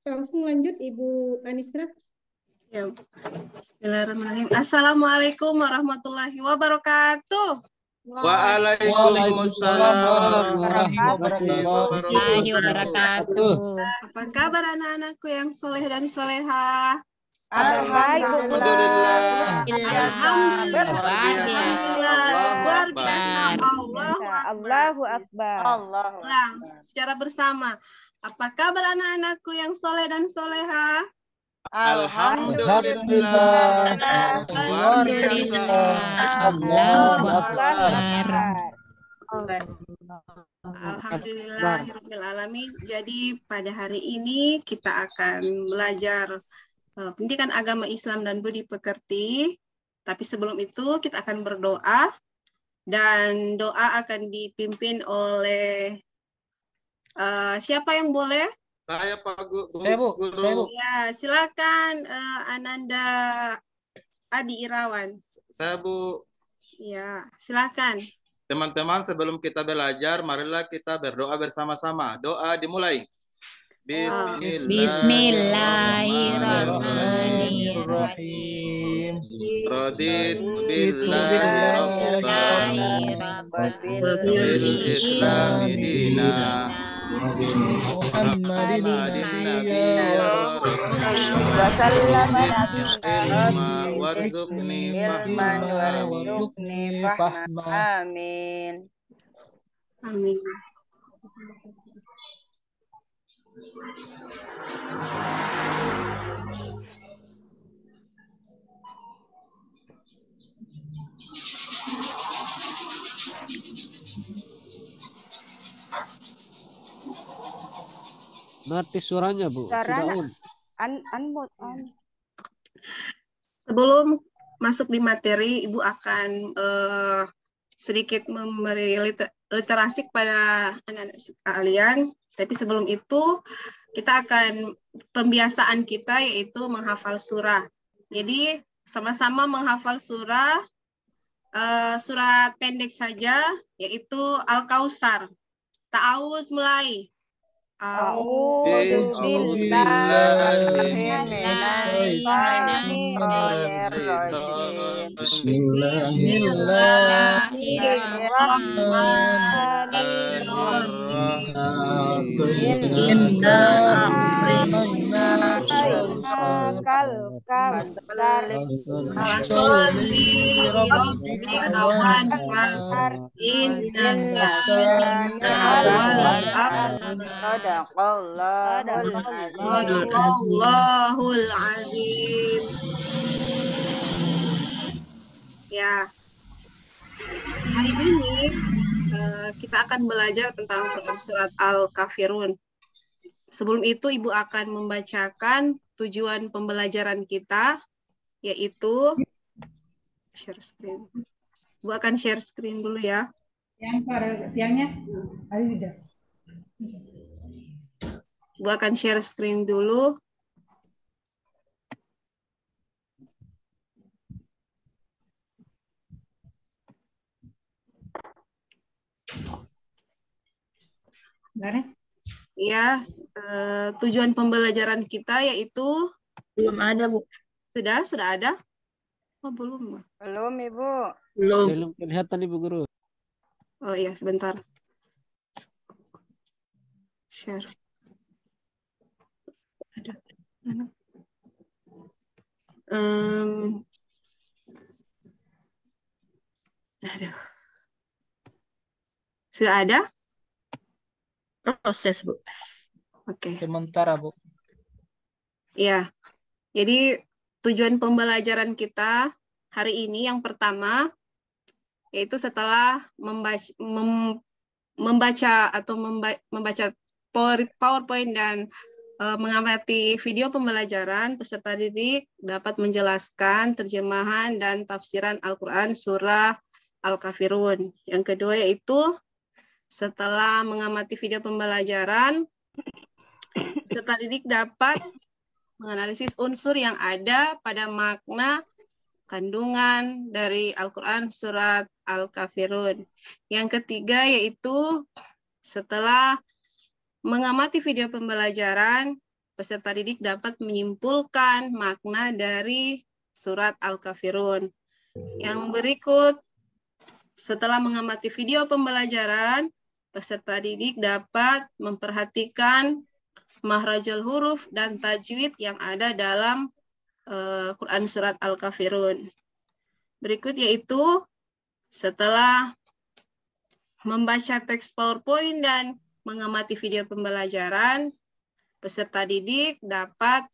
Langsung lanjut Ibu Anisra. Ya. Bismillahirrahmanirrahim. Assalamualaikum warahmatullahi wabarakatuh. Waalaikumsalam warahmatullahi wabarakatuh. Apa kabar anak-anakku yang soleh dan solehah? Alhamdulillah. Luar biasa. Allahu Akbar. Ulang secara bersama. Apa kabar anak-anakku yang soleh dan solehah? Alhamdulillah. Luar biasa. Allahu Akbar. Alhamdulillahirabbil alamin. Jadi pada hari ini kita akan belajar pendidikan agama Islam dan budi pekerti. Tapi sebelum itu kita akan berdoa dan doa akan dipimpin oleh siapa yang boleh? Saya Pak Guru. Saya, Bu. Ya, silakan Ananda Adi Irawan. Saya Bu. Ya, silakan. Teman-teman, sebelum kita belajar, marilah kita berdoa bersama-sama. Doa dimulai. Bismillahirrahmanirrahim. Raditu billahi rabban wa bil islami dinan. Muhammadin nabiyya Wa sallama nabiyya warzuqni ilman fahma. warzuqni fahma. Amin. Amin. Mati suaranya, Bu. Suaranya. Tidak on. Sebelum masuk di materi, Ibu akan sedikit memberi literasi kepada anak-anak sekalian. Tapi sebelum itu, kita akan pembiasaan kita yaitu menghafal surah. Jadi sama-sama menghafal surah, surat pendek saja, yaitu Al-Kausar. Ta'awuz mulai. A'udzu billahi minasyaitonir rajim. Bismillahirrahmanirrahim. Sholli rabbika wanhar inna syani'aka wal abtar. Sadaqallahul azim. Ya, hari ini kita akan belajar tentang surat Al-Kafirun. Sebelum itu, Ibu akan membacakan tujuan pembelajaran kita, yaitu share screen. Ibu akan share screen dulu ya. Siangnya ada. Ibu akan share screen dulu. Ya, tujuan pembelajaran kita yaitu Belum ada, Bu. Sudah ada? Oh, belum. Belum, Ibu. Belum kelihatan, Ibu Guru. Oh iya, sebentar. Share. Ada. Aduh. Sudah ada? Proses, Bu. Oke. Sementara, Bu. Ya. Jadi tujuan pembelajaran kita hari ini yang pertama yaitu setelah membaca PowerPoint dan mengamati video pembelajaran, peserta didik dapat menjelaskan terjemahan dan tafsiran Al-Quran surah Al-Kafirun. Yang kedua yaitu setelah mengamati video pembelajaran, peserta didik dapat menganalisis unsur yang ada pada makna kandungan dari Al-Quran surat Al-Kafirun. Yang ketiga yaitu setelah mengamati video pembelajaran, peserta didik dapat menyimpulkan makna dari surat Al-Kafirun. Yang berikut, setelah mengamati video pembelajaran, peserta didik dapat memperhatikan makhrajul huruf dan tajwid yang ada dalam Quran surat Al-Kafirun. Berikut yaitu setelah membaca teks PowerPoint dan mengamati video pembelajaran, peserta didik dapat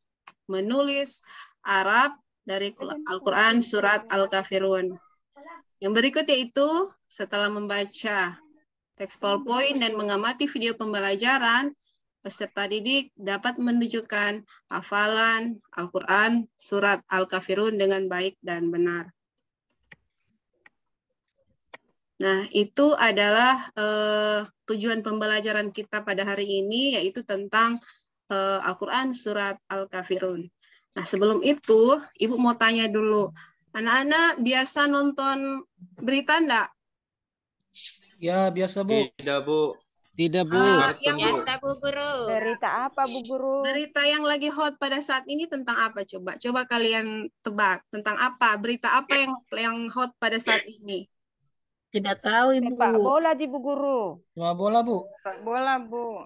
menulis Arab dari Al-Quran surat Al-Kafirun. Yang berikut yaitu setelah membaca teks PowerPoint dan mengamati video pembelajaran, peserta didik dapat menunjukkan hafalan Al-Quran surat Al-Kafirun dengan baik dan benar. Nah, itu adalah tujuan pembelajaran kita pada hari ini, yaitu tentang Al-Quran surat Al-Kafirun. Nah, sebelum itu, Ibu mau tanya dulu, anak-anak biasa nonton berita enggak? Ya, biasa, Bu. Tidak, Bu. Tidak, Bu. Kartun, Bu. Biasa Bu Guru. Berita apa, Bu Guru? Berita yang lagi hot pada saat ini tentang apa coba? Coba kalian tebak tentang apa? Berita apa yang hot pada saat ini? Tidak tahu Ibu. Sepak bola di Bu Guru. Cuma bola, Bu. Sepak bola, Bu.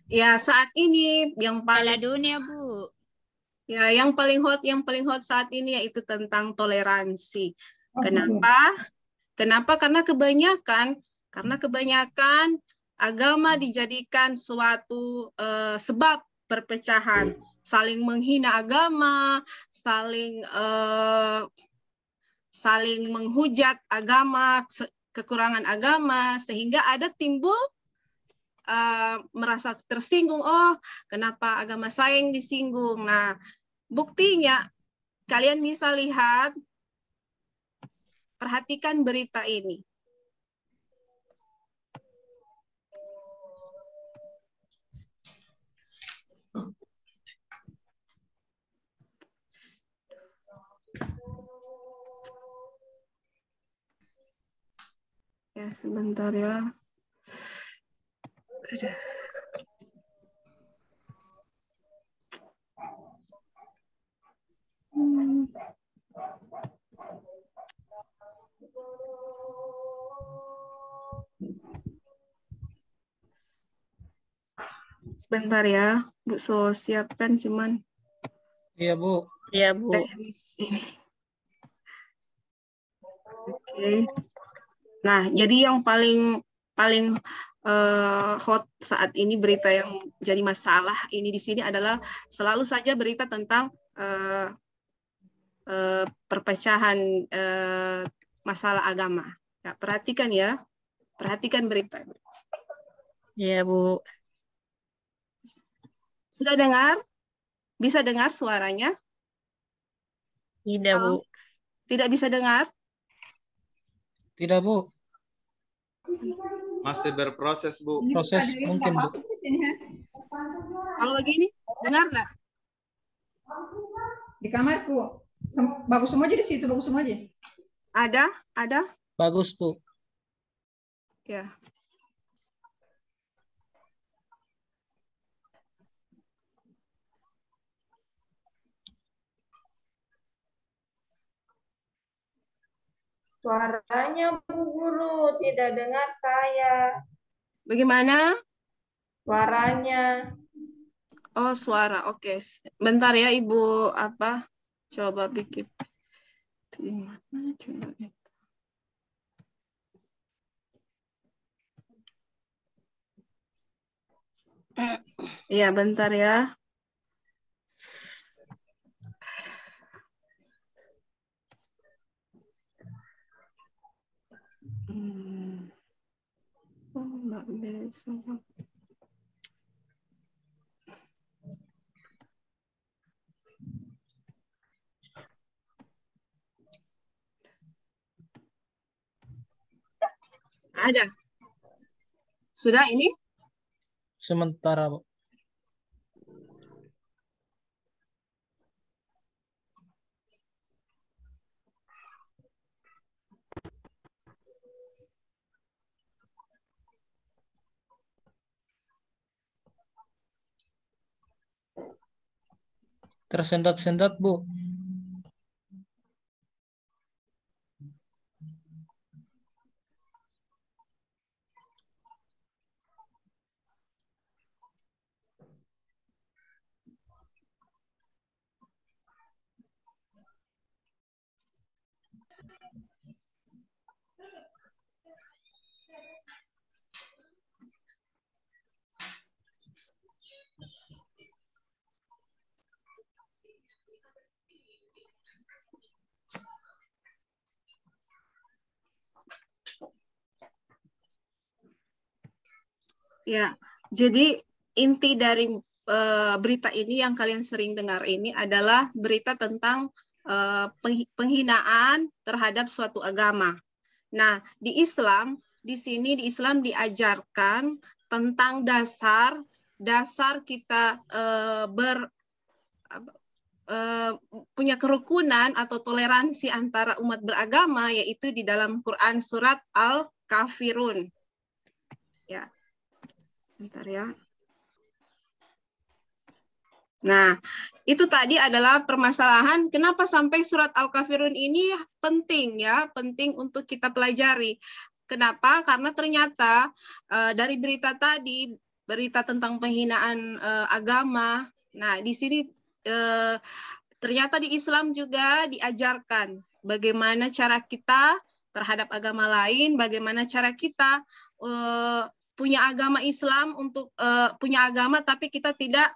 Ya saat ini yang Piala paling Dunia Bu. ya yang paling hot saat ini yaitu tentang toleransi. Kenapa? Kenapa? Karena kebanyakan agama dijadikan suatu sebab perpecahan, saling menghina agama, saling menghujat agama, kekurangan agama, sehingga ada timbul merasa tersinggung. Oh, kenapa agama saya yang disinggung? Nah, buktinya kalian bisa lihat, perhatikan berita ini. Ya, sebentar ya. Aduh. Sebentar ya, Bu. So siapkan cuman Iya, Bu. Iya Bu. teknis ini. Oke. Nah, jadi yang paling hot saat ini, berita yang jadi masalah ini di sini adalah selalu saja berita tentang perpecahan masalah agama. Ya, perhatikan ya, perhatikan berita. Iya Bu. Sudah dengar? Bisa dengar suaranya? Tidak Bu. Tidak bisa dengar? Tidak, Bu. Masih berproses, Bu. Proses mungkin, Bu. Kalau begini, dengar nggak? Di kamarku. Bagus semua aja di situ, bagus semua aja. Ada? Bagus, Bu. Ya. Suaranya Bu Guru tidak dengar saya. Bagaimana? Suaranya. Oh, suara. Oke. Bentar ya, Ibu. Coba bikin. Di mana coba itu? Iya, bentar ya. Oh, Mbak Desa. Ada. Sudah ini? Sementara, Bu. tersendat-sendat, Bu. Ya, jadi inti dari berita ini yang kalian sering dengar ini adalah berita tentang penghinaan terhadap suatu agama. Nah, di Islam, di sini di Islam diajarkan tentang dasar kita punya kerukunan atau toleransi antara umat beragama, yaitu di dalam Quran surat Al-Kafirun. Ya. Bentar ya. Nah, itu tadi adalah permasalahan kenapa sampai surat Al-Kafirun ini penting ya, penting untuk kita pelajari. Kenapa? Karena ternyata dari berita tadi, berita tentang penghinaan agama. Nah, di sini ternyata di Islam juga diajarkan bagaimana cara kita terhadap agama lain, bagaimana cara kita punya agama Islam untuk punya agama tapi kita tidak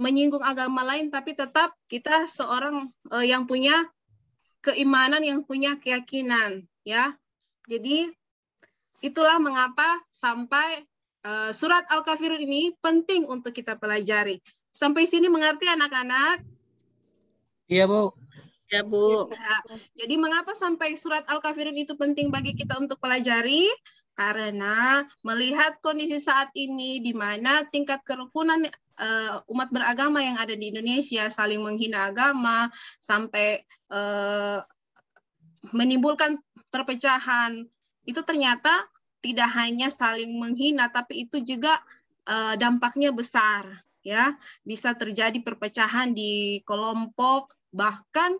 menyinggung agama lain, tapi tetap kita seorang yang punya keimanan, yang punya keyakinan, ya. Jadi itulah mengapa sampai surat Al-Kafirun ini penting untuk kita pelajari. Sampai sini mengerti anak-anak? Iya, Bu. Ya, Bu. Ya. Jadi mengapa sampai surat Al-Kafirun itu penting bagi kita untuk pelajari? Karena melihat kondisi saat ini di mana tingkat kerukunan umat beragama yang ada di Indonesia saling menghina agama sampai menimbulkan perpecahan, itu ternyata tidak hanya saling menghina tapi itu juga dampaknya besar, ya. Bisa terjadi perpecahan di kelompok bahkan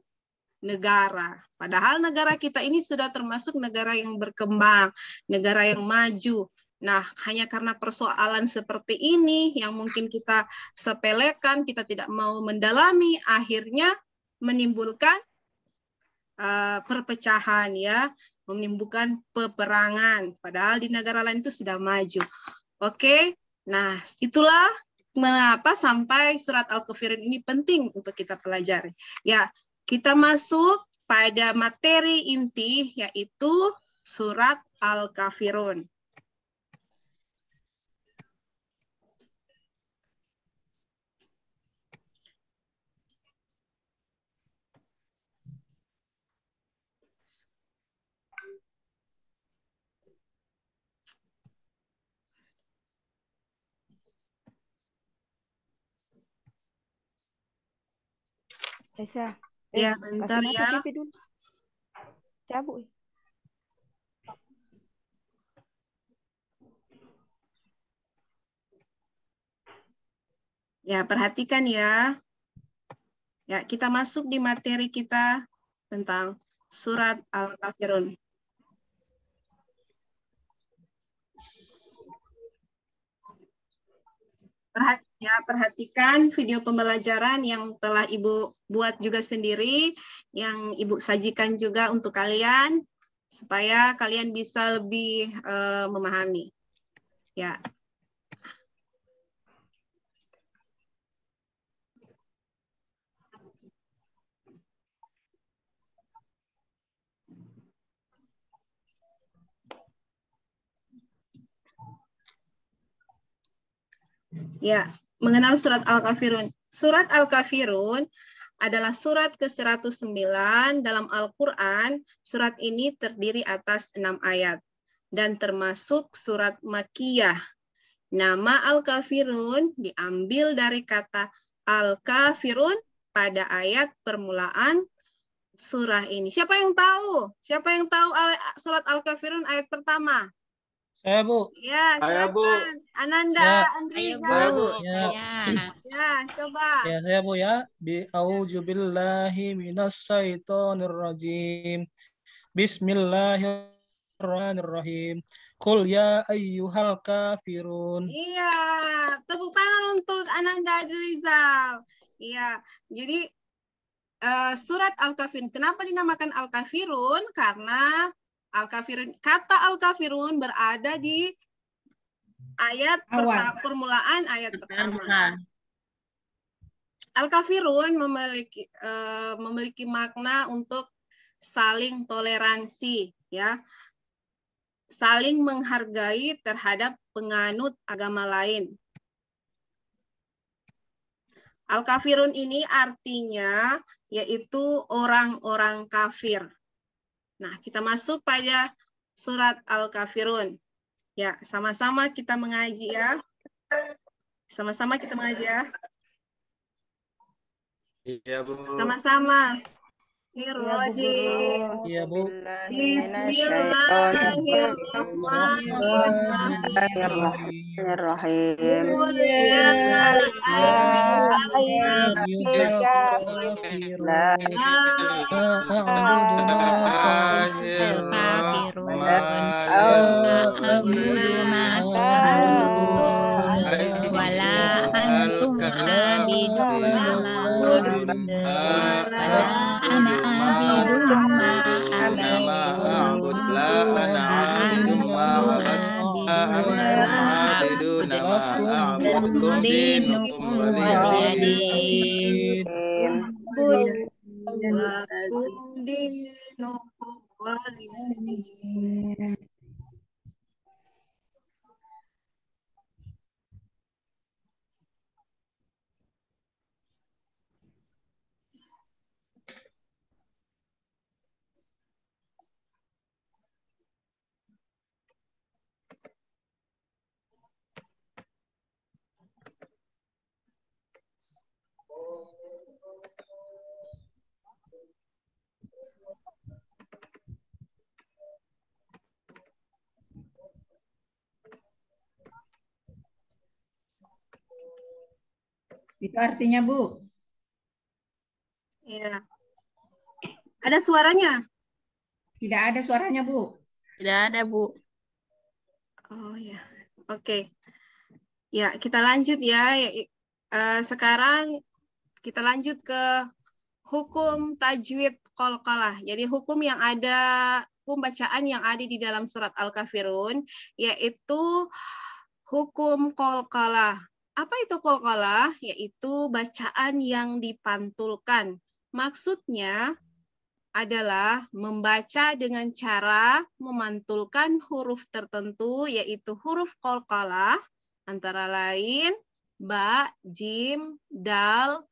negara. Padahal negara kita ini sudah termasuk negara yang berkembang, negara yang maju. Nah, hanya karena persoalan seperti ini yang mungkin kita sepelekan, kita tidak mau mendalami, akhirnya menimbulkan perpecahan, ya, menimbulkan peperangan. Padahal di negara lain itu sudah maju. Oke, nah itulah mengapa sampai surat Al-Kafirun ini penting untuk kita pelajari. Ya, kita masuk pada materi inti, yaitu surat Al-Kafirun. Aisyah, Ya, bentar kasih ya. mati TV dulu. Cabut. Ya, perhatikan ya. Ya, kita masuk di materi kita tentang surat Al-Kafirun. Perhatikan video pembelajaran yang telah Ibu buat juga sendiri, yang Ibu sajikan juga untuk kalian, supaya kalian bisa lebih memahami. Ya. Ya, mengenal surat Al-Kafirun. Surat Al-Kafirun adalah surat ke-109 dalam Al-Quran. Surat ini terdiri atas 6 ayat dan termasuk surat Makkiyah. Nama Al-Kafirun diambil dari kata Al-Kafirun pada ayat permulaan surah ini. Siapa yang tahu? Siapa yang tahu surat Al-Kafirun ayat pertama? Saya, Bu. Ya, Saya, Bu. silakan. Ananda, Ya. Ayo, Andriza. Saya, Bu. Ya. Ya, coba. Ya, saya, Bu, ya. A'udzubillahi minasyaitonirrajim. Bismillahirrahmanirrahim. Qul ya ayyuhal kafirun. Iya, tepuk tangan untuk Ananda Rizal. Iya, jadi surat Al-Kafirun. Kenapa dinamakan Al-Kafirun? Karena kata Al-Kafirun berada di ayat Awal. permulaan ayat pertama. Pertama. Al-Kafirun memiliki makna untuk saling toleransi, ya, saling menghargai terhadap penganut agama lain. Al-Kafirun ini artinya yaitu orang-orang kafir. Nah, kita masuk pada surat Al-Kafirun. Ya, sama-sama kita mengaji ya. Sama-sama kita mengaji ya. Iya, Bu. Sama-sama. Ya, Bu Bismillahirrahmanirrahim. Guru. Iya, Bu. Bismillahirrahmanirrahim. Qul ya Ayyuhal kafirun. La a'budu ma Al-Kafirun. Bismillahirrahmanirrahim. A'budu ma ta'budun. Wala antum abidun ma a'budu. Wala ana abidun ma abadtum. La ana abidun ma abidun ma a'budu dinukum waliyadin. Lakum dinukum waliyadin. Itu artinya, Bu. Ya. Ada suaranya? Tidak ada suaranya, Bu. Tidak ada, Bu. Oh ya, oke. Ya, kita lanjut ya. Sekarang kita lanjut ke hukum tajwid qalqalah. Jadi hukum bacaan yang ada di dalam surat Al-Kafirun, yaitu hukum qalqalah. Apa itu qalqalah? Yaitu bacaan yang dipantulkan. Maksudnya adalah membaca dengan cara memantulkan huruf tertentu, yaitu huruf qalqalah, antara lain ba, jim, dal,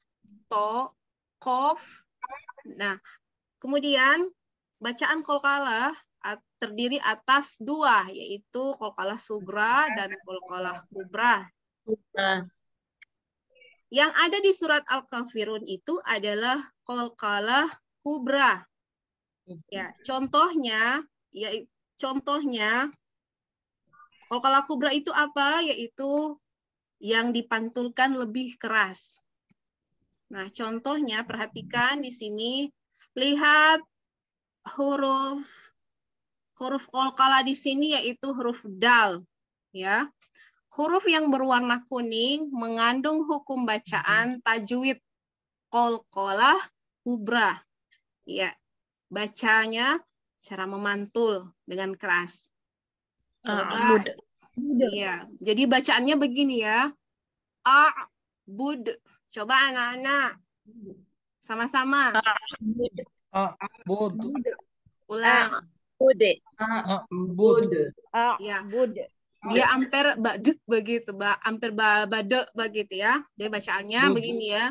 to, qaf. Nah, kemudian bacaan qalqalah terdiri atas dua, yaitu qalqalah sugra dan qalqalah kubra. Yang ada di surat Al-Kafirun itu adalah qalqalah kubra. Ya, contohnya qalqalah kubra itu apa? Yaitu yang dipantulkan lebih keras. Nah, contohnya perhatikan di sini, lihat huruf qalqalah di sini yaitu huruf dal, ya. Huruf yang berwarna kuning mengandung hukum bacaan tajwid qalqalah kubra. Ya, bacanya cara memantul dengan keras. Coba. Iya, jadi bacaannya begini ya. Bud. Coba anak-anak. Sama-sama. Bud. Ulang. Bud. Bud. Ya. Dia hampir badek begitu, hampir badek begitu ya. Jadi bacaannya Bud. begini ya.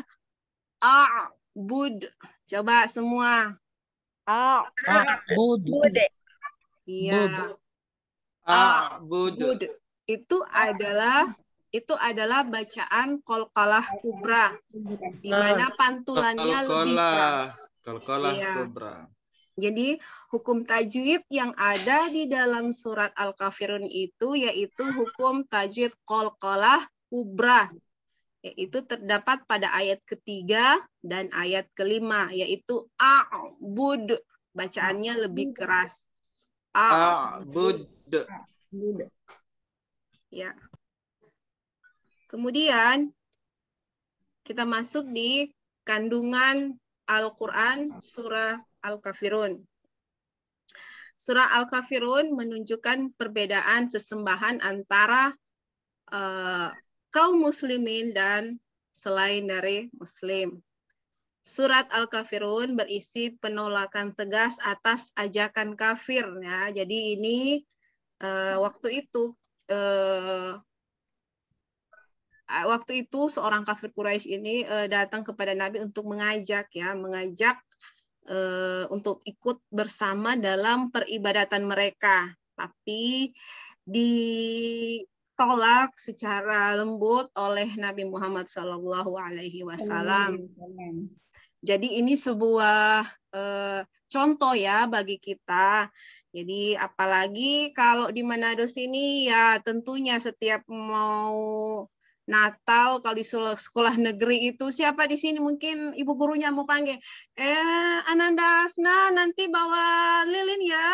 Bud. Coba semua. Bud. Iya. Bud. Itu adalah bacaan qalqalah kubra, di mana pantulannya lebih keras. Qalqalah Iya. kubra. Jadi hukum tajwid yang ada di dalam surat Al-Kafirun itu yaitu hukum tajwid qalqalah kubra, yaitu terdapat pada ayat ketiga dan ayat kelima, yaitu a'bud, bacaannya lebih keras. A'bud. Ya. Kemudian kita masuk di kandungan Al-Quran surah Al-Kafirun. Surah Al-Kafirun menunjukkan perbedaan sesembahan antara kaum muslimin dan selain dari muslim. Surat Al-Kafirun berisi penolakan tegas atas ajakan kafir. Ya, jadi ini waktu itu seorang kafir Quraisy ini datang kepada Nabi untuk mengajak untuk ikut bersama dalam peribadatan mereka, tapi ditolak secara lembut oleh Nabi Muhammad SAW. Jadi ini sebuah contoh ya bagi kita. Jadi apalagi kalau di Manado sini ya tentunya setiap mau Natal, kalau di sekolah negeri itu siapa di sini mungkin ibu gurunya mau panggil, Ananda Asna nanti bawa lilin ya,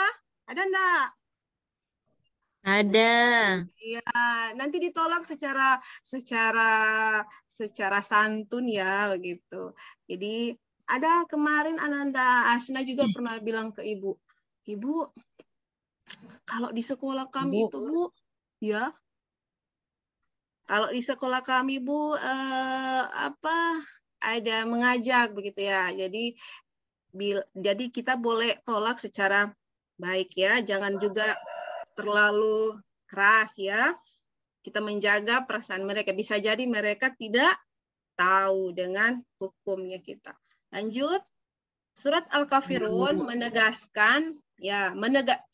ada enggak? Ada. Iya, nanti ditolak secara santun ya begitu. Jadi ada kemarin Ananda Asna juga pernah bilang ke ibu, ibu kalau di sekolah kami itu Bu, ya. Kalau di sekolah kami Bu ada mengajak begitu ya. Jadi kita boleh tolak secara baik ya, jangan juga terlalu keras ya. Kita menjaga perasaan mereka. Bisa jadi mereka tidak tahu dengan hukumnya kita. Lanjut. Surat Al-Kafirun menegaskan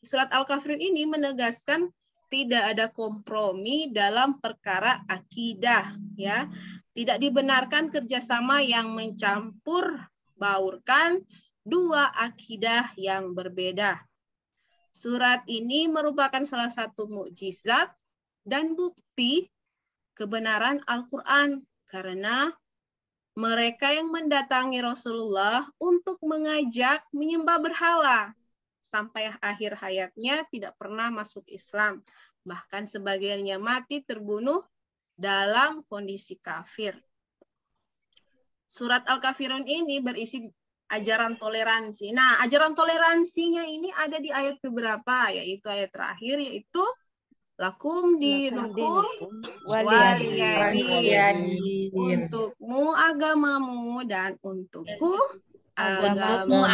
surat Al-Kafirun ini menegaskan tidak ada kompromi dalam perkara akidah ya. Tidak dibenarkan kerjasama yang mencampur baurkan dua akidah yang berbeda. Surat ini merupakan salah satu mukjizat dan bukti kebenaran Al-Qur'an karena mereka yang mendatangi Rasulullah untuk mengajak menyembah berhala sampai akhir hayatnya tidak pernah masuk Islam. Bahkan sebagiannya mati terbunuh dalam kondisi kafir. Surat Al-Kafirun ini berisi ajaran toleransi. Nah, ajaran toleransinya ini ada di ayat keberapa? Yaitu ayat terakhir, yaitu lakum dinukum waliyadin. Untukmu agamamu dan untukku agamamu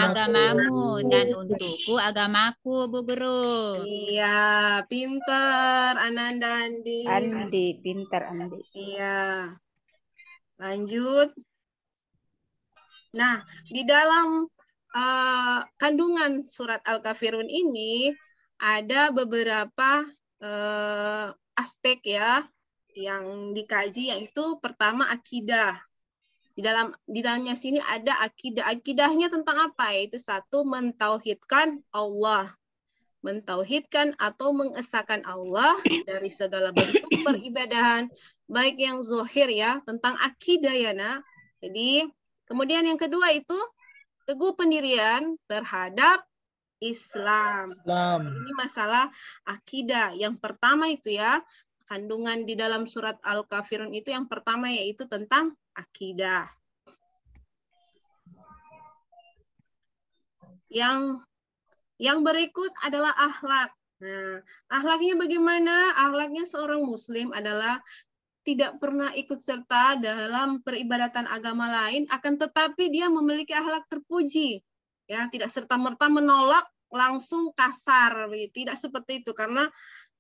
dan untukku agamaku, Bu Guru. Iya, pinter Ananda Andi. Pinter Andi. Iya. Lanjut. Nah, di dalam kandungan surat Al-Kafirun ini ada beberapa aspek ya yang dikaji, yaitu pertama akidah. Di dalamnya sini ada akidah. Akidahnya tentang apa? Yaitu satu, mentauhidkan Allah. Mentauhidkan atau mengesahkan Allah dari segala bentuk peribadahan, baik yang zahir ya, tentang akidah ya nak. Jadi, kemudian yang kedua itu teguh pendirian terhadap Islam. Ini masalah akidah. Yang pertama itu ya, kandungan di dalam surat Al-Kafirun itu yang pertama yaitu tentang akidah. Yang berikut adalah akhlak. Nah, akhlaknya bagaimana? Akhlaknya seorang muslim adalah tidak pernah ikut serta dalam peribadatan agama lain, akan tetapi dia memiliki akhlak terpuji. Ya, tidak serta-merta menolak langsung kasar, tidak seperti itu, karena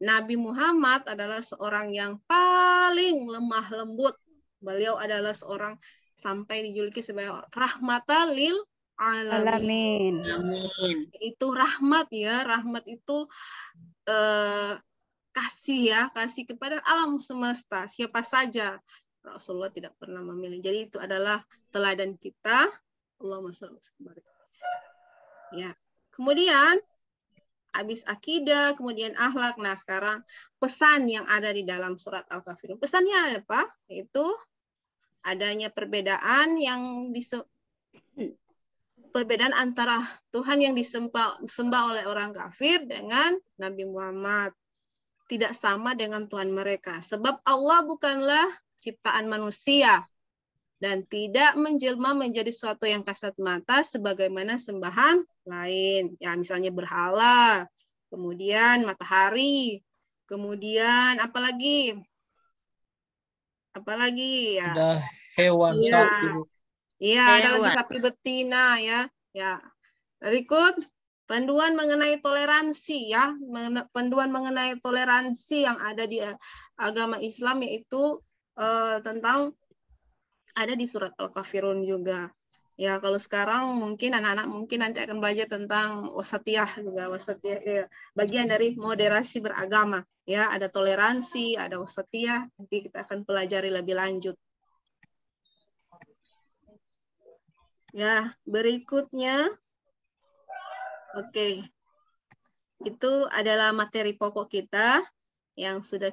Nabi Muhammad adalah seorang yang paling lemah lembut. Beliau adalah seorang sampai dijuluki sebagai rahmatan lil alamin. Itu rahmat ya, rahmat itu kasih kepada alam semesta, siapa saja. Rasulullah tidak pernah memilih. Jadi itu adalah teladan kita. Allahumma shalli wa sallim. Ya. Kemudian habis akidah, kemudian akhlak. Nah, sekarang pesan yang ada di dalam surat Al-Kafirun. Pesannya apa? Itu adanya perbedaan perbedaan antara Tuhan yang disembah oleh orang kafir dengan Nabi Muhammad. Tidak sama dengan Tuhan mereka. Sebab Allah bukanlah ciptaan manusia dan tidak menjelma menjadi sesuatu yang kasat mata sebagaimana sembahan lain. Ya, misalnya berhala, kemudian matahari, kemudian apalagi ya. Ada hewan Iya. sapi, Bu. Iya, ada lagi sapi betina ya. Ya. Berikut panduan mengenai toleransi ya, panduan mengenai toleransi yang ada di agama Islam yaitu tentang ada di surat Al-Kafirun juga. Ya, kalau sekarang mungkin anak-anak mungkin nanti akan belajar tentang wasatiyah juga. Wasatiyah ya, bagian dari moderasi beragama. Ya, ada toleransi, ada wasatiyah. Nanti kita akan pelajari lebih lanjut. Ya, berikutnya. Oke. Itu adalah materi pokok kita yang sudah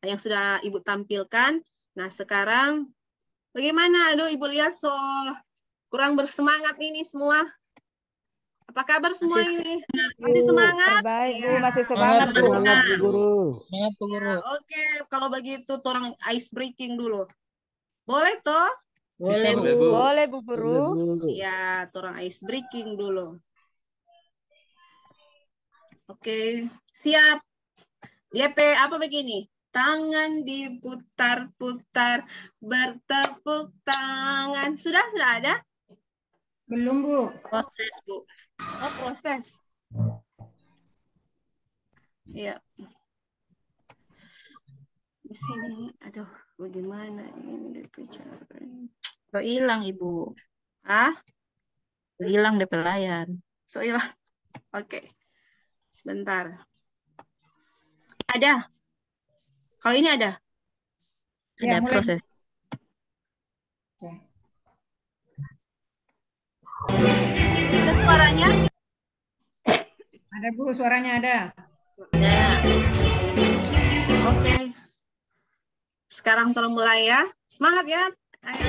yang sudah Ibu tampilkan. Nah, sekarang bagaimana? Aduh, Ibu lihat kurang bersemangat ini semua. Apa kabar semua ini? Masih semangat? Baik, Bu, Ya. masih semangat, Bu. Semangat, Bu Guru. Semangat, Bu Guru. Ya, oke, kalau begitu orang ice breaking dulu. Boleh toh? Bisa, Bu. Boleh, Bu. Boleh, Bu Guru. Ya, orang ice breaking dulu. Oke, siap. Lihat apa begini? Tangan diputar-putar, bertepuk tangan. Sudah ada? Belum, Bu. Proses, Bu. Oh, proses. Iya. Di sini, aduh, bagaimana ini bicara? So hilang, Ibu. Hah? So hilang DP layar. So hilang. Oke. Sebentar. Ada. Kalau ini ada. Ya, Ada mulai. proses. Oke. Ada suaranya? Ada, Bu, suaranya ada. Ya. Oke. Sekarang tolong mulai ya. Semangat ya. Ayo.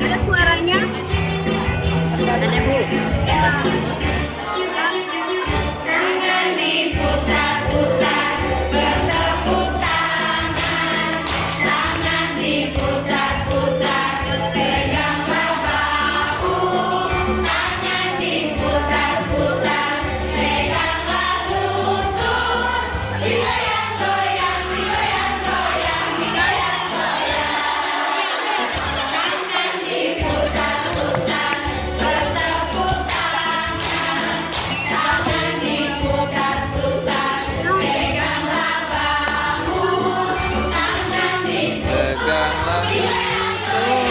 Ada suaranya? Ada, Bu. Peganglah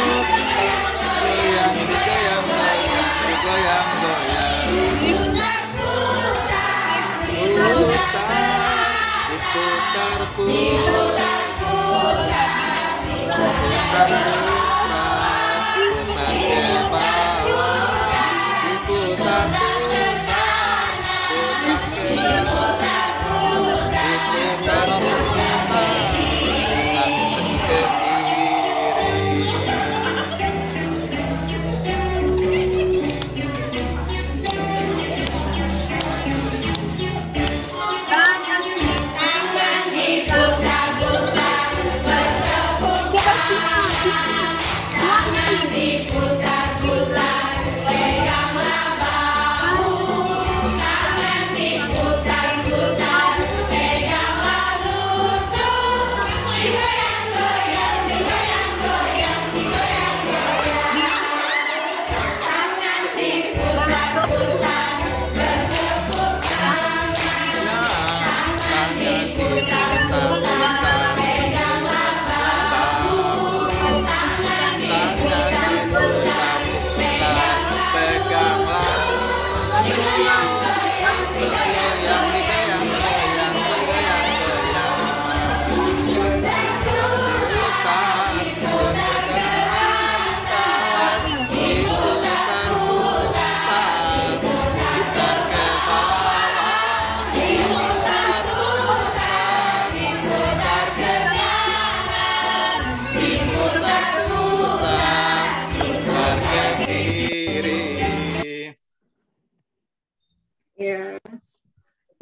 lutut, goyang digoyang, digoyang goyang. Diputar, putar ke bawah, diputar, putar ke bawah, diputar, ke kiri. Coba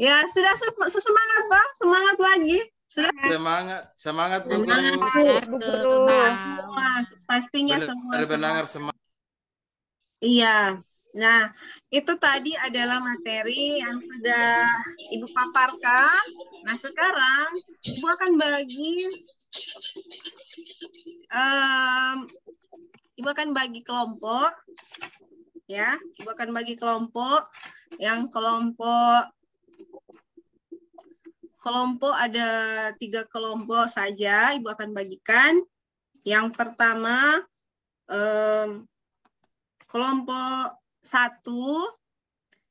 Ya, sudah semangat, Pak. Semangat lagi. Sudah Semangat Bu Guru. Bu Guru. semua, pastinya semua Benar-benar semangat. semangat. Iya. Nah, itu tadi adalah materi yang sudah Ibu paparkan. Nah, sekarang Ibu akan bagi kelompok, ya. Ibu akan bagi kelompok. Yang kelompok ada 3 kelompok saja. Ibu akan bagikan. Yang pertama, kelompok 1,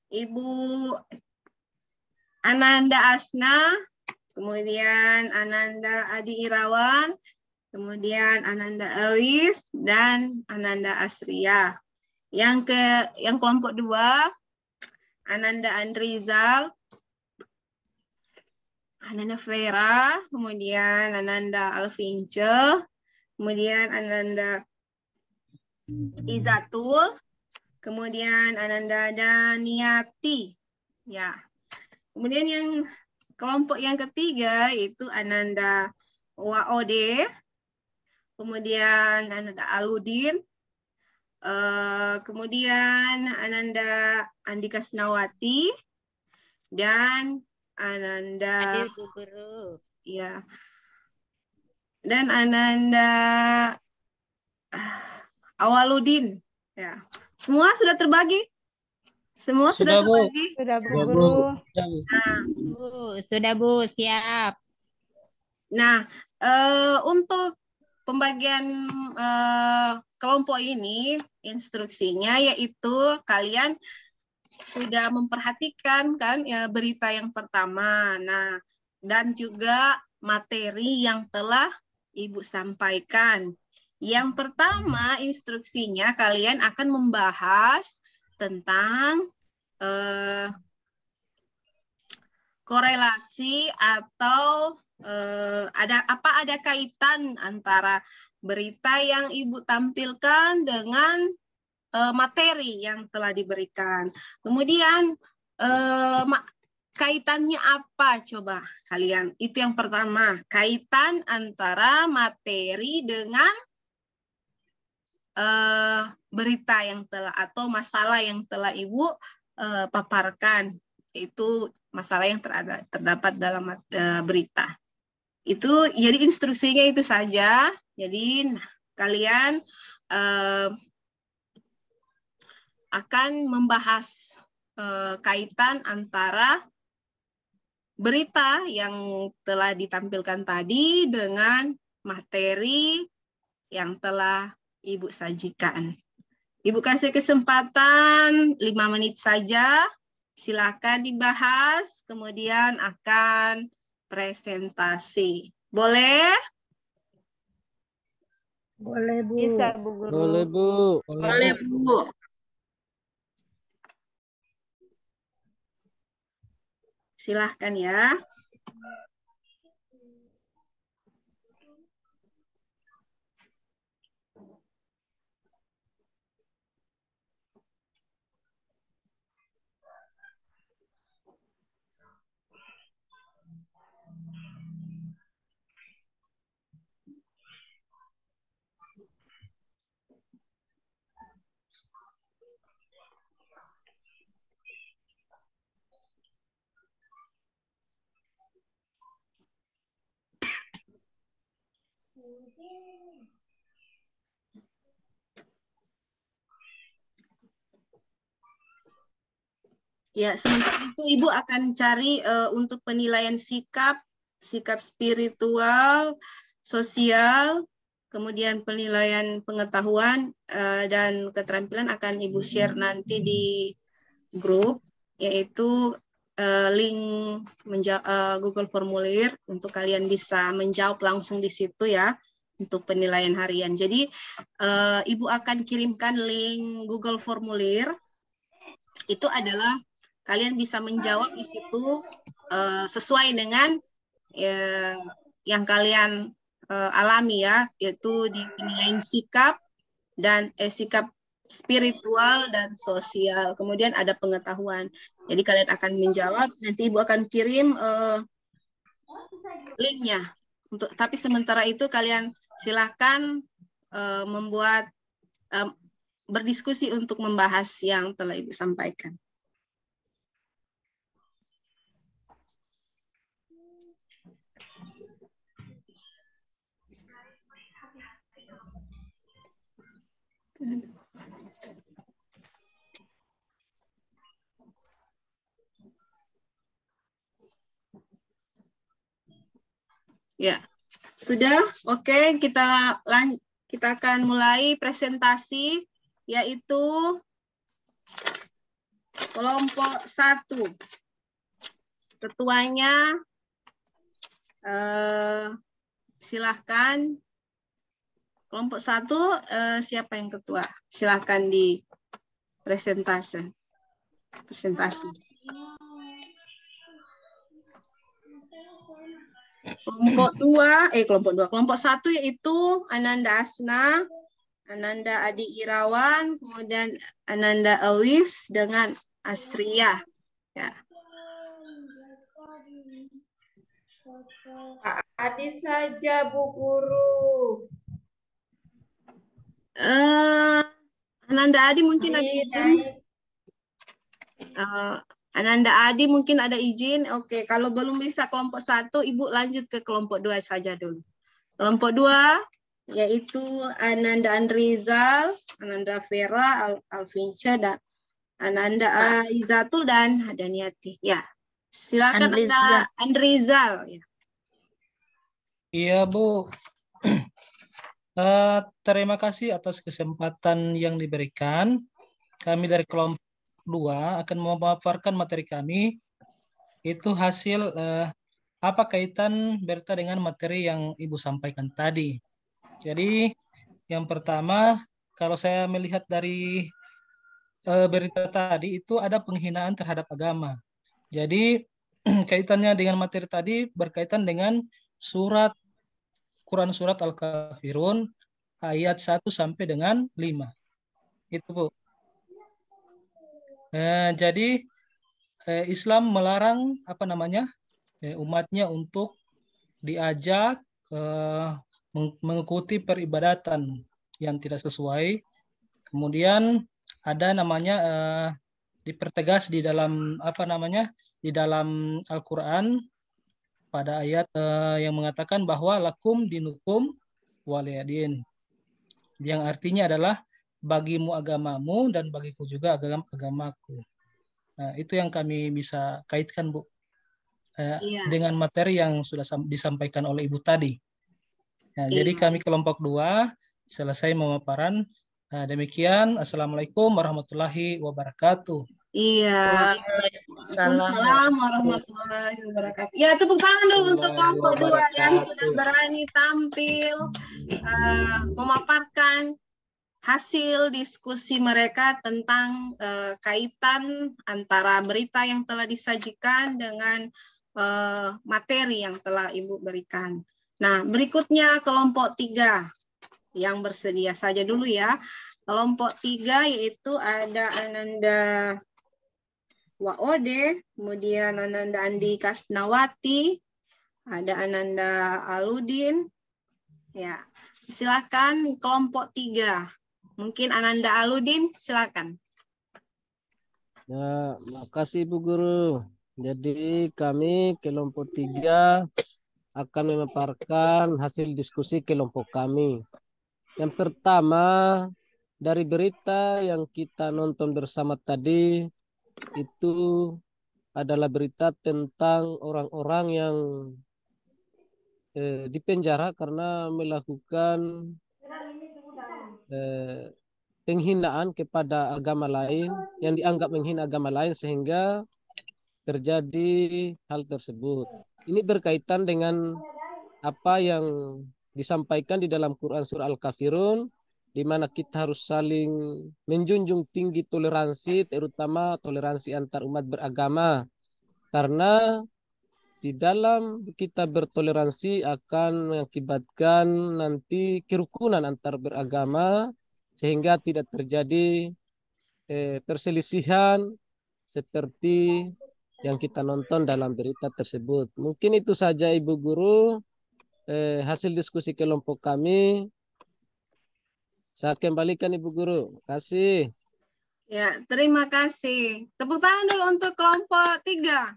Ibu Ananda Asna, kemudian Ananda Adi Irawan, kemudian Ananda Elis, dan Ananda Asria. Yang kelompok 2, Ananda Andrizal, Ananda Vera, kemudian Ananda Alvince, kemudian Ananda Izatul, kemudian Ananda Daniati. Ya. Kemudian yang kelompok yang ketiga itu Ananda Waode, kemudian Ananda Aludin, kemudian Ananda Andika Snawati, dan Ananda Hadir Bu Guru. ya, dan Ananda Awaludin. Ya. Semua sudah terbagi? Semua sudah Sudah, Bu. terbagi? Sudah Bu Sudah, Bu. Guru. Sudah, Bu. Sudah Bu, siap. Nah, untuk pembagian kelompok ini, instruksinya yaitu kalian sudah memperhatikan kan ya berita yang pertama. Nah, dan juga materi yang telah Ibu sampaikan. Yang pertama, instruksinya kalian akan membahas tentang korelasi atau ada kaitan antara berita yang Ibu tampilkan dengan materi yang telah diberikan. Kemudian kaitannya apa coba kalian? Itu yang pertama, kaitan antara materi dengan berita yang telah atau masalah yang telah Ibu paparkan. Itu masalah yang terdapat dalam berita. Itu jadi instruksinya itu saja. Jadi kalian akan membahas kaitan antara berita yang telah ditampilkan tadi dengan materi yang telah Ibu sajikan. Ibu kasih kesempatan 5 menit saja. Silakan dibahas, kemudian akan presentasi. Boleh? Boleh, Bu. Bisa Bu Guru. Boleh Bu. Boleh, Bu. Silahkan ya. Ya, sementara itu Ibu akan cari untuk penilaian sikap spiritual, sosial, kemudian penilaian pengetahuan dan keterampilan akan Ibu share nanti di grup, yaitu link Google Formulir untuk kalian bisa menjawab langsung di situ ya untuk penilaian harian. Jadi Ibu akan kirimkan link Google Formulir. Itu adalah kalian bisa menjawab di situ sesuai dengan yang kalian alami ya, yaitu di penilaian sikap dan sikap spiritual dan sosial. Kemudian ada pengetahuan. Jadi kalian akan menjawab, nanti Ibu akan kirim linknya. Tapi sementara itu kalian silahkan membuat berdiskusi untuk membahas yang telah Ibu sampaikan. Ya, sudah. Oke, kita akan mulai presentasi, yaitu kelompok 1. Ketuanya silahkan. Kelompok 1 siapa yang ketua? Silahkan di presentasi. Kelompok 1 yaitu Ananda Asna, Ananda Adi Irawan, kemudian Ananda Awis dengan Asriyah. Ya. Adi saja, Bu Guru. Ananda Adi mungkin ada izin. Ananda Adi mungkin ada izin. Oke, kalau belum bisa kelompok 1, Ibu lanjut ke kelompok 2 saja dulu. Kelompok 2 yaitu Ananda Andrizal, Ananda Vera, Alfinsya, dan Ananda Aizatul dan Hadaniati. Ya, silakan Anda Andrizal. Ya. Iya, Bu. Terima kasih atas kesempatan yang diberikan. Kami dari kelompok 2 akan memaparkan materi kami. Itu hasil apa kaitan berita dengan materi yang Ibu sampaikan tadi. Jadi yang pertama, kalau saya melihat dari berita tadi itu ada penghinaan terhadap agama. Jadi kaitannya dengan materi tadi berkaitan dengan Quran surat Al-Kafirun ayat 1 sampai dengan 5. Itu, Bu. Jadi Islam melarang umatnya untuk diajak mengikuti peribadatan yang tidak sesuai. Kemudian ada dipertegas di dalam di dalam Al-Qur'an pada ayat yang mengatakan bahwa lakum dinukum waliyadin, yang artinya adalah bagimu agamamu dan bagiku juga agamaku. Nah, itu yang kami bisa kaitkan, Bu, dengan materi yang sudah disampaikan oleh Ibu tadi. Nah, jadi kami kelompok 2 selesai pemaparan. Demikian. Assalamualaikum warahmatullahi wabarakatuh. Iya. Waalaikumsalam warahmatullahi wabarakatuh. Ya, tepuk tangan dulu untuk kelompok 2 yang sudah berani tampil memaparkan hasil diskusi mereka tentang kaitan antara berita yang telah disajikan dengan materi yang telah Ibu berikan. Nah, berikutnya kelompok 3 yang bersedia saja dulu ya. Kelompok 3 yaitu ada Ananda Waode, kemudian Ananda Andi Kasnawati, ada Ananda Aludin. Ya, silakan kelompok 3. Mungkin Ananda Aludin, silakan. Ya, makasih Bu Guru. Jadi kami kelompok 3 akan memaparkan hasil diskusi kelompok kami. Yang pertama, dari berita yang kita nonton bersama tadi, itu adalah berita tentang orang-orang yang dipenjara karena melakukan penghinaan kepada agama lain, yang dianggap menghina agama lain sehingga terjadi hal tersebut. Ini berkaitan dengan apa yang disampaikan di dalam Quran surah Al-Kafirun, di mana kita harus saling menjunjung tinggi toleransi, terutama toleransi antar umat beragama. Karena di dalam kita bertoleransi akan mengakibatkan nanti kerukunan antar beragama, sehingga tidak terjadi perselisihan seperti yang kita nonton dalam berita tersebut. Mungkin itu saja Ibu Guru hasil diskusi kelompok kami. Saya kembalikan Ibu Guru. Terima kasih. Ya, terima kasih. Tepuk tangan dulu untuk kelompok 3.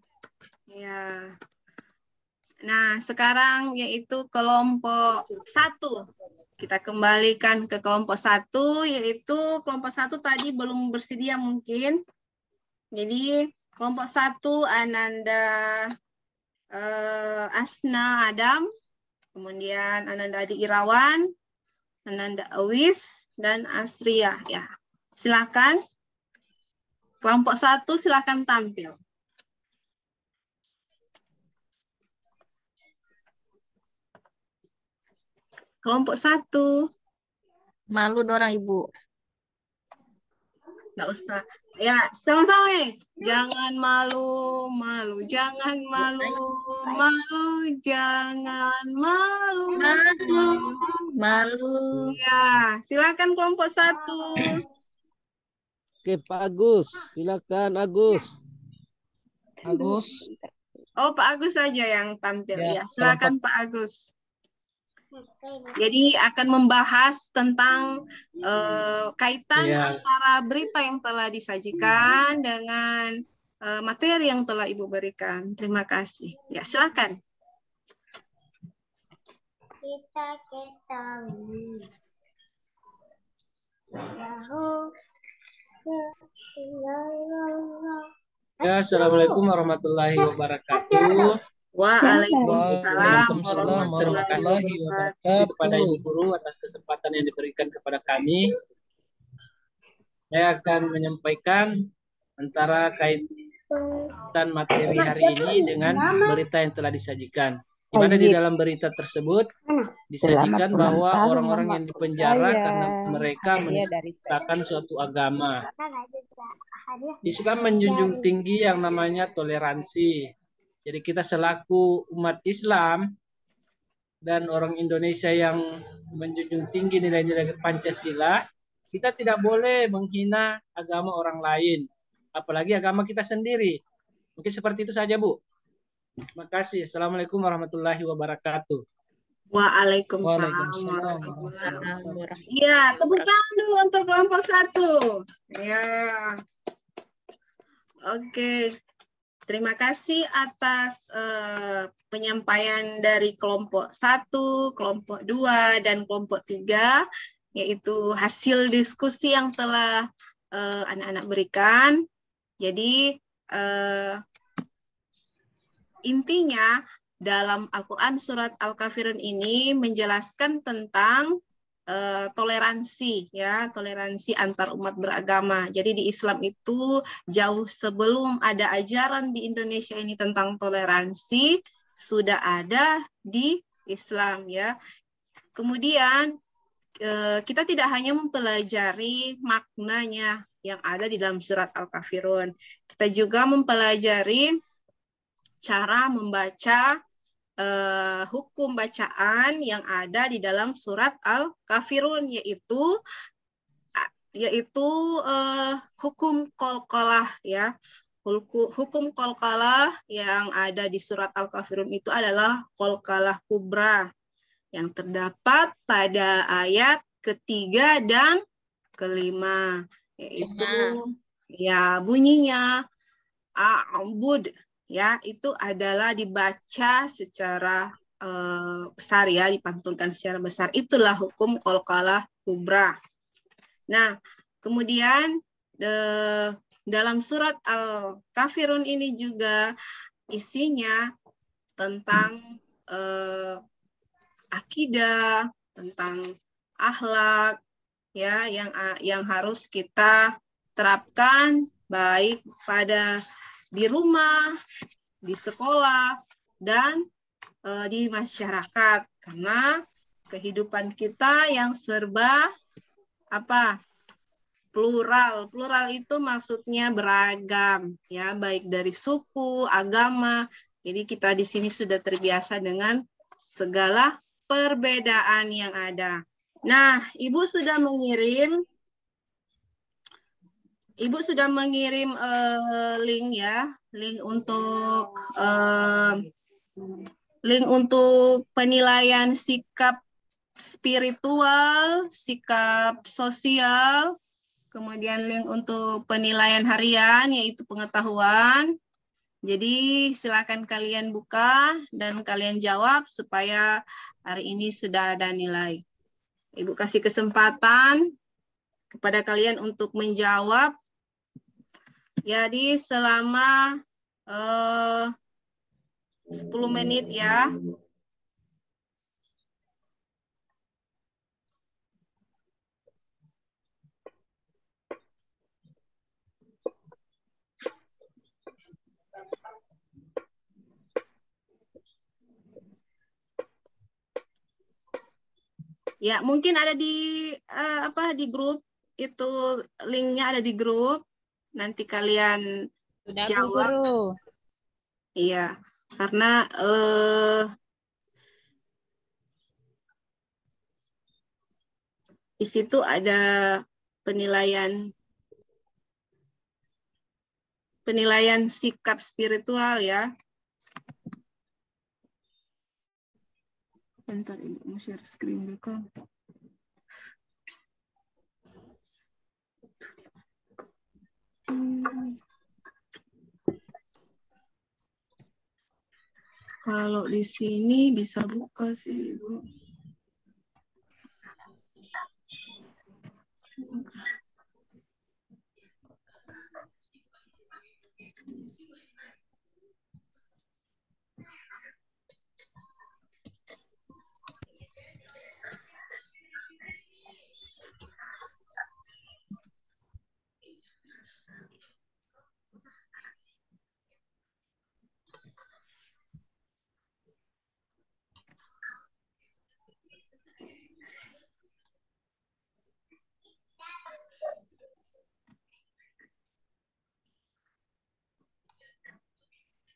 Ya. Nah, sekarang yaitu kelompok 1. Kita kembalikan ke kelompok 1, yaitu kelompok 1 tadi belum bersedia mungkin. Jadi, kelompok 1 Ananda Asna Adam, kemudian Ananda Adi Irawan, Ananda Awis, dan Asria. Ya, silakan. Kelompok 1 silakan tampil. Kelompok 1. Malu dorang Ibu. Nggak usah. Ya, sama-sama nih. Jangan malu, malu. Jangan malu, malu. Jangan malu, Malu, malu. Ya, silakan kelompok 1. Oke, Pak Agus. Silakan Agus. Agus. Oh, Pak Agus saja yang tampil. Ya, Ya, silakan Pak Agus. Jadi akan membahas tentang kaitan antara berita yang telah disajikan dengan materi yang telah Ibu berikan. Terima kasih. Ya, silakan. Kita ketahui Ya, Assalamualaikum warahmatullahi wabarakatuh. Waalaikumsalam warahmatullahi wabarakatuh. Terima kasih kepada Ibu Guru atas kesempatan yang diberikan kepada kami. Saya akan menyampaikan antara kaitan materi hari ini dengan berita yang telah disajikan. Di mana di dalam berita tersebut disajikan bahwa orang-orang yang dipenjara karena mereka menistakan suatu agama. Islam menjunjung tinggi yang namanya toleransi. Jadi kita selaku umat Islam dan orang Indonesia yang menjunjung tinggi nilai-nilai Pancasila, kita tidak boleh menghina agama orang lain, apalagi agama kita sendiri. Mungkin seperti itu saja, Bu. Terima kasih. Assalamualaikum warahmatullahi wabarakatuh. Waalaikumsalam warahmatullahi wabarakatuh. Ya, tepuk tangan dulu untuk kelompok 1. Ya. Oke. Terima kasih atas penyampaian dari kelompok 1, kelompok 2, dan kelompok 3, yaitu hasil diskusi yang telah anak-anak berikan. Jadi, intinya dalam Al-Quran Surat Al-Kafirun ini menjelaskan tentang toleransi, ya, toleransi antar umat beragama. Jadi di Islam itu jauh sebelum ada ajaran di Indonesia ini tentang toleransi sudah ada di Islam, ya. Kemudian kita tidak hanya mempelajari maknanya yang ada di dalam surat Al-Kafirun, kita juga mempelajari cara membaca hukum bacaan yang ada di dalam surat Al-Kafirun, yaitu hukum qalqalah, ya. Hukum qalqalah yang ada di surat Al-Kafirun itu adalah qalqalah kubra yang terdapat pada ayat ketiga dan kelima, yaitu ya bunyinya a'bud, ya, itu adalah dibaca secara besar, ya, dipantunkan secara besar. Itulah hukum qalqalah kubra. Nah, kemudian dalam surat Al-Kafirun ini juga isinya tentang akidah, tentang akhlak, ya, yang harus kita terapkan baik pada di rumah, di sekolah, dan di masyarakat. Karena kehidupan kita yang serba plural. Plural itu maksudnya beragam, ya, baik dari suku, agama. Jadi kita di sini sudah terbiasa dengan segala perbedaan yang ada. Nah, Ibu sudah mengirim Ibu sudah mengirim link ya, link untuk penilaian sikap spiritual, sikap sosial, kemudian link untuk penilaian harian yaitu pengetahuan. Jadi silakan kalian buka dan kalian jawab supaya hari ini sudah ada nilai. Ibu kasih kesempatan kepada kalian untuk menjawab. Jadi selama 10 menit ya. Ya, mungkin ada di di grup itu, linknya ada di grup. Nanti kalian Sudah, Bu jawab. Guru. Iya, karena di situ ada penilaian sikap spiritual ya. Bentar, Ibu mau share screen dulu kan. Kalau di sini bisa buka sih, Ibu.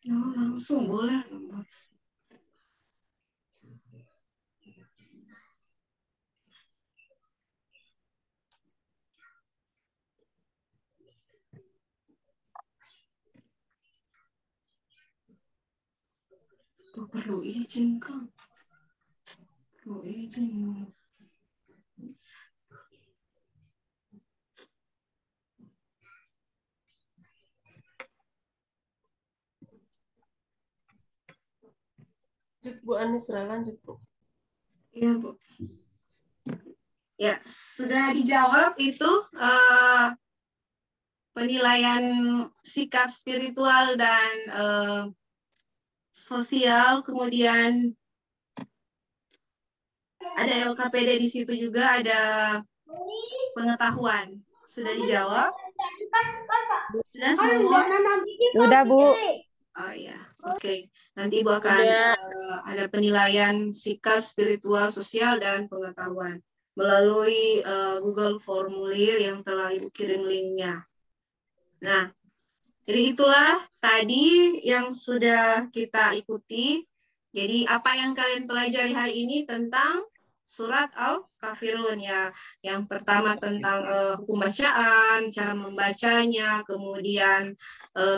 Oh, langsung boleh. Oh, perlu izin kan? Perlu izin. Bu Anisra, lanjut Bu. Iya, Bu. Ya, sudah dijawab itu penilaian sikap spiritual dan sosial, kemudian ada LKPD di situ juga, ada pengetahuan. Sudah dijawab? Sudah semua? Sudah, Bu. Oh ya, oke. Nanti Ibu akan ada penilaian sikap spiritual, sosial, dan pengetahuan melalui Google Formulir yang telah Ibu kirim linknya. Nah, jadi itulah tadi yang sudah kita ikuti. Jadi apa yang kalian pelajari hari ini tentang surat Al-Kafirun ya. Yang pertama tentang hukum bacaan, cara membacanya, kemudian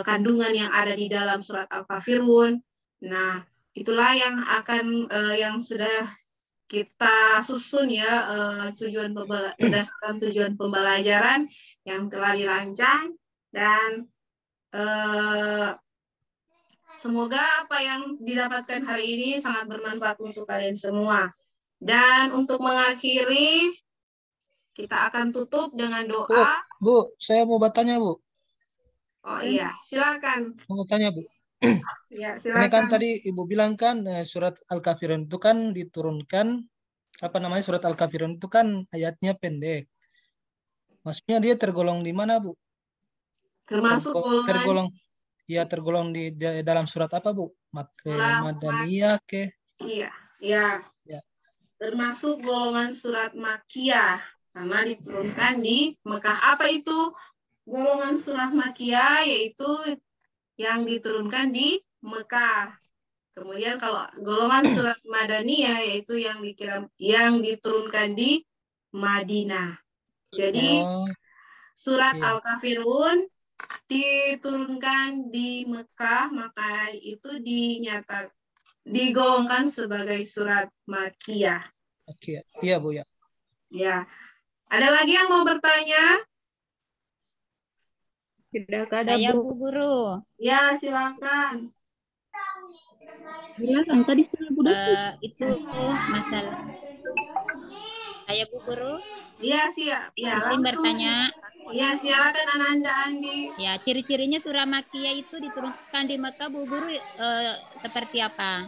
kandungan yang ada di dalam surat Al-Kafirun. Nah, itulah yang akan yang sudah kita susun ya, berdasarkan tujuan pembelajaran yang telah dirancang, dan semoga apa yang didapatkan hari ini sangat bermanfaat untuk kalian semua. Dan untuk mengakhiri, kita akan tutup dengan doa. Bu, saya mau bertanya, Bu. Oh iya, silakan. Mau bertanya, Bu. Ya, Ini kan silakan. tadi Ibu bilang kan surat Al-Kafirun itu kan diturunkan, surat Al-Kafirun itu kan ayatnya pendek. Maksudnya dia tergolong di mana, Bu? Termasuk tergolong di dalam surat apa, Bu? Madaniyah ke? Iya, ya. Termasuk golongan surat Makkiyah karena diturunkan di Mekah. Apa itu golongan surat Makkiyah? Yaitu yang diturunkan di Mekah. Kemudian kalau golongan surat Madaniyah yaitu yang diturunkan di Madinah. Jadi surat Iya. Al-Kafirun diturunkan di Mekah, maka itu digolongkan sebagai surat Makkiyah. Oke, iya Bu ya. Ya. Ada lagi yang mau bertanya? Tidak ada, Saya Bu. Bu Guru. Ya, silakan. Silakan, tadi setelah Bu Dosi. Itu masalah. Saya Bu Guru. Iya, siap. Ya, Izin langsung. bertanya. Ya, silakan Ananda Andi. Ya, ciri-cirinya surah Makkiyah itu diturunkan di Mekah, Bu Guru, seperti apa?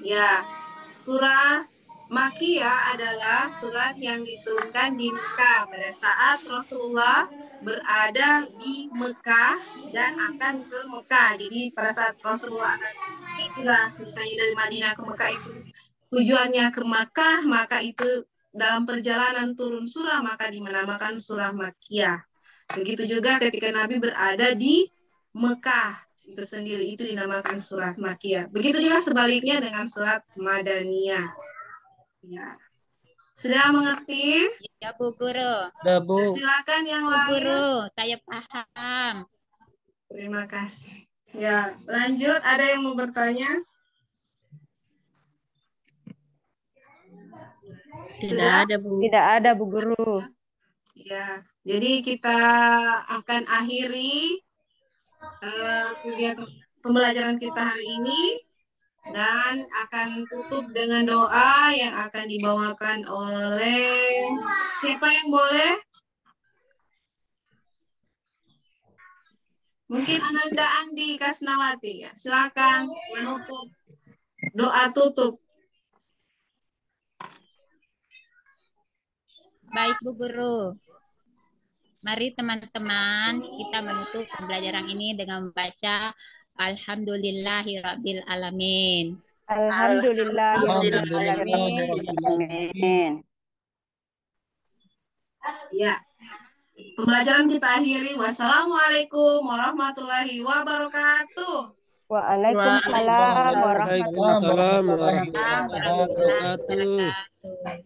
Ya, surah Makkiyah adalah surat yang diturunkan di Mekah pada saat Rasulullah berada di Mekah dan akan ke Mekah. Jadi pada saat Rasulullah akan hijrah, misalnya dari Madinah ke Mekah itu tujuannya ke Mekah, maka itu dalam perjalanan turun surah maka dinamakan surah Makkiyah. Begitu juga ketika Nabi berada di Mekah itu sendiri itu dinamakan surat Makkiyah. Begitu juga sebaliknya dengan surat Madaniyah. Ya. Sudah mengerti? Ya, Bu Guru. Udah Bu. Silakan yang Bu lain. Guru, saya paham. Terima kasih. Ya, lanjut. Ada yang mau bertanya? Tidak ada, Bu. Tidak ada, Bu Guru. Ya, jadi kita akan akhiri kegiatan pembelajaran kita hari ini dan akan tutup dengan doa yang akan dibawakan oleh siapa yang boleh? Mungkin Ananda Andi Kasnawati ya. Silakan menutup doa tutup. Baik, Bu Guru. Mari teman-teman kita menutup pembelajaran ini dengan membaca Alhamdulillahirabbil alamin. Alhamdulillahirrahmanirrahim. Ya. Pembelajaran kita akhiri. Wassalamualaikum warahmatullahi wabarakatuh. Waalaikumsalam warahmatullahi Waalaikumsalam warahmatullahi warahmatullahi wabarakatuh.